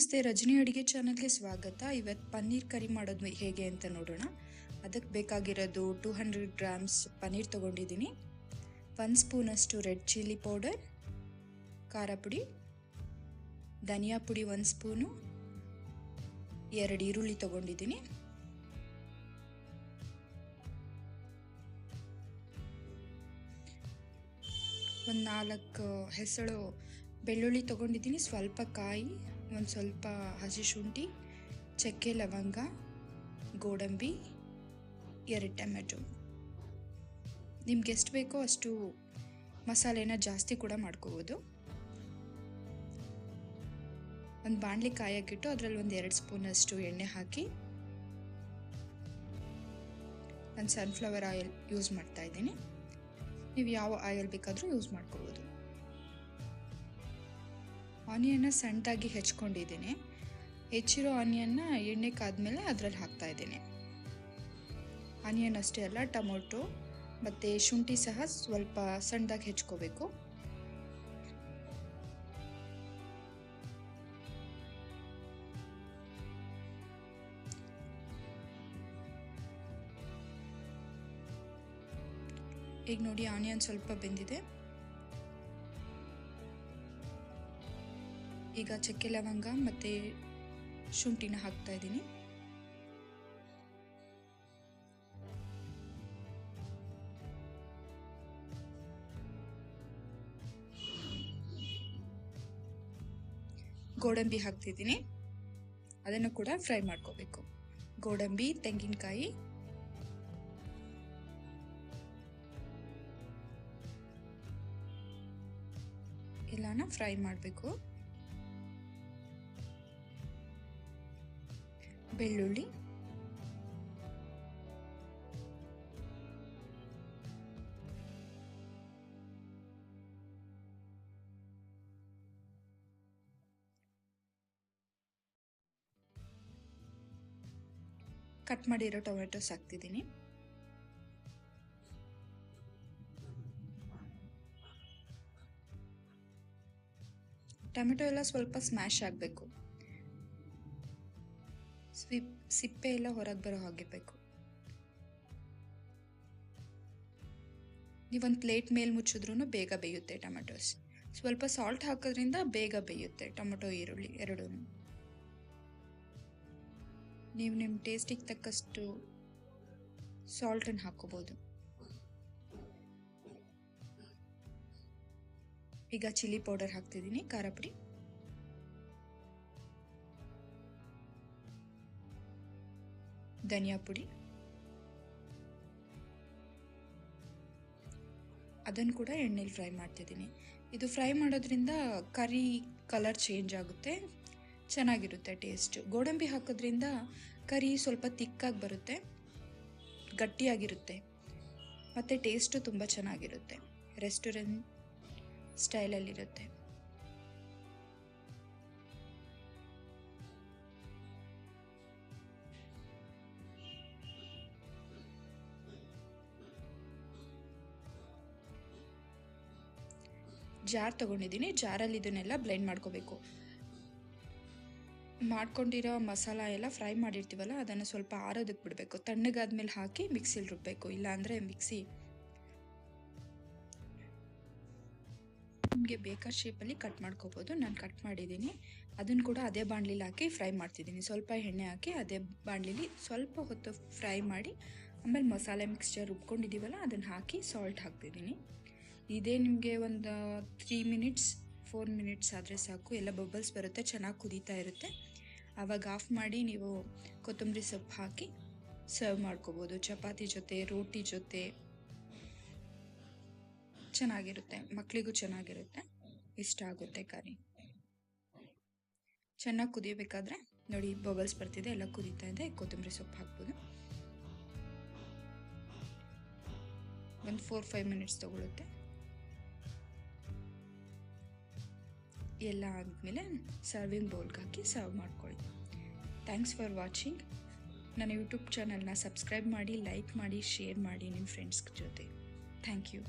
ನಮಸ್ತೆ, ರಜನಿ ಅಡುಗೆ ಚಾನಲ್ಗೆ ಸ್ವಾಗತ. ಇವತ್ತು ಪನ್ನೀರ್ ಕರಿ ಮಾಡೋದು ಹೇಗೆ ಅಂತ ನೋಡೋಣ. ಅದಕ್ಕೆ ಬೇಕಾಗಿರೋದು 200 ಗ್ರಾಮ್ಸ್ ಪನ್ನೀರ್ ತೊಗೊಂಡಿದ್ದೀನಿ, 1 ಸ್ಪೂನಷ್ಟು ರೆಡ್ ಚಿಲ್ಲಿ ಪೌಡರ್, ಖಾರ ಪುಡಿ, ಧನಿಯಾ ಪುಡಿ 1 ಸ್ಪೂನು, 2 ಈರುಳ್ಳಿ ತೊಗೊಂಡಿದ್ದೀನಿ, ಒಂದು 4 ಹೆಸಳು ಬೆಳ್ಳುಳ್ಳಿ ತೊಗೊಂಡಿದ್ದೀನಿ, ಸ್ವಲ್ಪ ಕಾಯಿ, ಒಂದು ಸ್ವಲ್ಪ ಹಸಿ ಶುಂಠಿ, ಚಕ್ಕೆ ಲವಂಗ, ಗೋಡಂಬಿ, 2 ಟೊಮೆಟೊ. ನಿಮ್ಗೆ ಎಷ್ಟು ಬೇಕೋ ಅಷ್ಟು ಮಸಾಲೆನ ಜಾಸ್ತಿ ಕೂಡ ಮಾಡ್ಕೋಬೋದು. ಒಂದು ಬಾಣಲಿ ಕಾಯಕ್ಕಿಟ್ಟು ಅದರಲ್ಲಿ ಒಂದು 2 ಸ್ಪೂನಷ್ಟು ಎಣ್ಣೆ ಹಾಕಿ, ನಾನು ಸನ್ಫ್ಲವರ್ ಆಯಿಲ್ ಯೂಸ್ ಮಾಡ್ತಾ ಇದ್ದೀನಿ. ನೀವು ಯಾವ ಆಯಿಲ್ ಬೇಕಾದರೂ ಯೂಸ್ ಮಾಡ್ಕೋಬೋದು. ಆನಿಯನ್ನ ಸಣ್ಣದಾಗಿ ಹೆಚ್ಕೊಂಡಿದ್ದೀನಿ. ಹೆಚ್ಚಿರೋ ಆನಿಯನ್ನ ಎಣ್ಣೆ ಕಾದ್ಮೇಲೆ ಅದರಲ್ಲಿ ಹಾಕ್ತಾ ಇದ್ದೀನಿ. ಆನಿಯನ್ ಅಷ್ಟೇ ಅಲ್ಲ, ಟೊಮೊಟೊ ಮತ್ತು ಶುಂಠಿ ಸಹ ಸ್ವಲ್ಪ ಸಣ್ಣದಾಗಿ ಹೆಚ್ಕೋಬೇಕು. ಈಗ ನೋಡಿ, ಆನಿಯನ್ ಸ್ವಲ್ಪ ಬೆಂದಿದೆ. ಈಗ ಚಕ್ಕೆ ಲವಂಗ ಮತ್ತು ಶುಂಠಿನ ಹಾಕ್ತಾ ಇದ್ದೀನಿ. ಗೋಡಂಬಿ ಹಾಕ್ತಿದ್ದೀನಿ, ಅದನ್ನು ಕೂಡ ಫ್ರೈ ಮಾಡ್ಕೋಬೇಕು. ಗೋಡಂಬಿ, ತೆಂಗಿನಕಾಯಿ, ಎಲ್ಲಾನ ಫ್ರೈ ಮಾಡಬೇಕು. ಬೆಳ್ಳುಳ್ಳಿ, ಕಟ್ ಮಾಡಿರೋ ಟೊಮೆಟೊಸ್ ಹಾಕ್ತಿದ್ದೀನಿ. ಟೊಮೆಟೊ ಎಲ್ಲ ಸ್ವಲ್ಪ ಸ್ಮ್ಯಾಶ್ ಆಗಬೇಕು, ಸಿಪ್ಪೆ ಎಲ್ಲ ಹೊರಗೆ ಬರೋ ಹಾಗಿರಬೇಕು. ನೀವೊಂದು ಪ್ಲೇಟ್ ಮೇಲೆ ಮುಚ್ಚಿದ್ರೂ ಬೇಗ ಬೇಯುತ್ತೆ ಟೊಮೆಟೊಸ್. ಸ್ವಲ್ಪ ಸಾಲ್ಟ್ ಹಾಕೋದ್ರಿಂದ ಬೇಗ ಬೇಯುತ್ತೆ ಟೊಮೆಟೊ, ಈರುಳ್ಳಿ ಎರಡೂ. ನೀವು ನಿಮ್ಮ ಟೇಸ್ಟಿಗೆ ತಕ್ಕಷ್ಟು ಸಾಲ್ಟನ್ನು ಹಾಕೋಬೋದು. ಈಗ ಚಿಲ್ಲಿ ಪೌಡರ್ ಹಾಕ್ತಿದ್ದೀನಿ, ಖಾರ ಪುಡಿ, ಧನಿಯಾ ಪುಡಿ, ಅದನ್ನು ಕೂಡ ಎಣ್ಣೆಲಿ ಫ್ರೈ ಮಾಡ್ತಿದ್ದೀನಿ. ಇದು ಫ್ರೈ ಮಾಡೋದ್ರಿಂದ ಕರಿ ಕಲರ್ ಚೇಂಜ್ ಆಗುತ್ತೆ, ಚೆನ್ನಾಗಿರುತ್ತೆ ಟೇಸ್ಟ್. ಗೋಡಂಬಿ ಹಾಕೋದ್ರಿಂದ ಕರಿ ಸ್ವಲ್ಪ ತಿಕ್ಕಾಗಿ ಬರುತ್ತೆ, ಗಟ್ಟಿಯಾಗಿರುತ್ತೆ, ಮತ್ತು ಟೇಸ್ಟು ತುಂಬ ಚೆನ್ನಾಗಿರುತ್ತೆ, ರೆಸ್ಟೋರೆಂಟ್ ಸ್ಟೈಲಲ್ಲಿರುತ್ತೆ. ಜಾರ್ ತೊಗೊಂಡಿದ್ದೀನಿ, ಜಾರಲ್ಲಿ ಇದನ್ನೆಲ್ಲ ಬ್ಲೆಂಡ್ ಮಾಡ್ಕೋಬೇಕು. ಮಾಡ್ಕೊಂಡಿರೋ ಮಸಾಲ ಎಲ್ಲ ಫ್ರೈ ಮಾಡಿರ್ತೀವಲ್ಲ, ಅದನ್ನು ಸ್ವಲ್ಪ ಆರೋದಕ್ಕೆ ಬಿಡಬೇಕು. ತಣ್ಣಗಾದ್ಮೇಲೆ ಹಾಕಿ ಮಿಕ್ಸಿಲಿ ರುಬ್ಬಬೇಕು, ಇಲ್ಲಾಂದರೆ ಮಿಕ್ಸಿ ನಿಮಗೆ ಬೇಕಾದ ಶೇಪಲ್ಲಿ ಕಟ್ ಮಾಡ್ಕೋಬೋದು. ನಾನು ಕಟ್ ಮಾಡಿದ್ದೀನಿ. ಅದನ್ನು ಕೂಡ ಅದೇ ಬಾಣಲಿಲಿ ಹಾಕಿ ಫ್ರೈ ಮಾಡ್ತಿದ್ದೀನಿ. ಸ್ವಲ್ಪ ಎಣ್ಣೆ ಹಾಕಿ ಅದೇ ಬಾಣಲಿಲಿ ಸ್ವಲ್ಪ ಹೊತ್ತು ಫ್ರೈ ಮಾಡಿ, ಆಮೇಲೆ ಮಸಾಲೆ ಮಿಕ್ಸ್ಚರ್ ರುಬ್ಕೊಂಡಿದ್ದೀವಲ್ಲ ಅದನ್ನು ಹಾಕಿ ಸಾಲ್ಟ್ ಹಾಕ್ತಿದ್ದೀನಿ. ಇದೇ ನಿಮಗೆ ಒಂದು 3 ಮಿನಿಟ್ಸ್ 4 ಮಿನಿಟ್ಸ್ ಆದರೆ ಸಾಕು. ಎಲ್ಲ ಬಬಲ್ಸ್ ಬರುತ್ತೆ, ಚೆನ್ನಾಗಿ ಕುದೀತಾ ಇರುತ್ತೆ. ಆವಾಗ ಆಫ್ ಮಾಡಿ ನೀವು ಕೊತ್ತಂಬರಿ ಸೊಪ್ಪು ಹಾಕಿ ಸರ್ವ್ ಮಾಡ್ಕೋಬೋದು. ಚಪಾತಿ ಜೊತೆ, ರೋಟಿ ಜೊತೆ ಚೆನ್ನಾಗಿರುತ್ತೆ, ಮಕ್ಕಳಿಗೂ ಚೆನ್ನಾಗಿರುತ್ತೆ, ಇಷ್ಟ ಆಗುತ್ತೆ ಕರಿ. ಚೆನ್ನಾಗಿ ಕುದಿಯಬೇಕಾದ್ರೆ ನೋಡಿ, ಬಬಲ್ಸ್ ಬರ್ತಿದೆ, ಎಲ್ಲ ಕುದೀತಾ ಇದೆ. ಕೊತ್ತಂಬರಿ ಸೊಪ್ಪು ಹಾಕ್ಬೋದು. ಒಂದು 4-5 ಮಿನಿಟ್ಸ್ ತಗೊಳುತ್ತೆ. ಎಲ್ಲ ಆದಮೇಲೆ ಸರ್ವಿಂಗ್ ಬೌಲ್ಗೆ ಹಾಕಿ ಸರ್ವ್ ಮಾಡ್ಕೊಳ್ಳಿ. Thanks for watching. ನನ್ನ ಯೂಟ್ಯೂಬ್ ಚಾನಲ್ನ ಸಬ್ಸ್ಕ್ರೈಬ್ ಮಾಡಿ, ಲೈಕ್ ಮಾಡಿ, ಶೇರ್ ಮಾಡಿ ನಿಮ್ಮ ಫ್ರೆಂಡ್ಸ್ ಜೊತೆ. Thank you.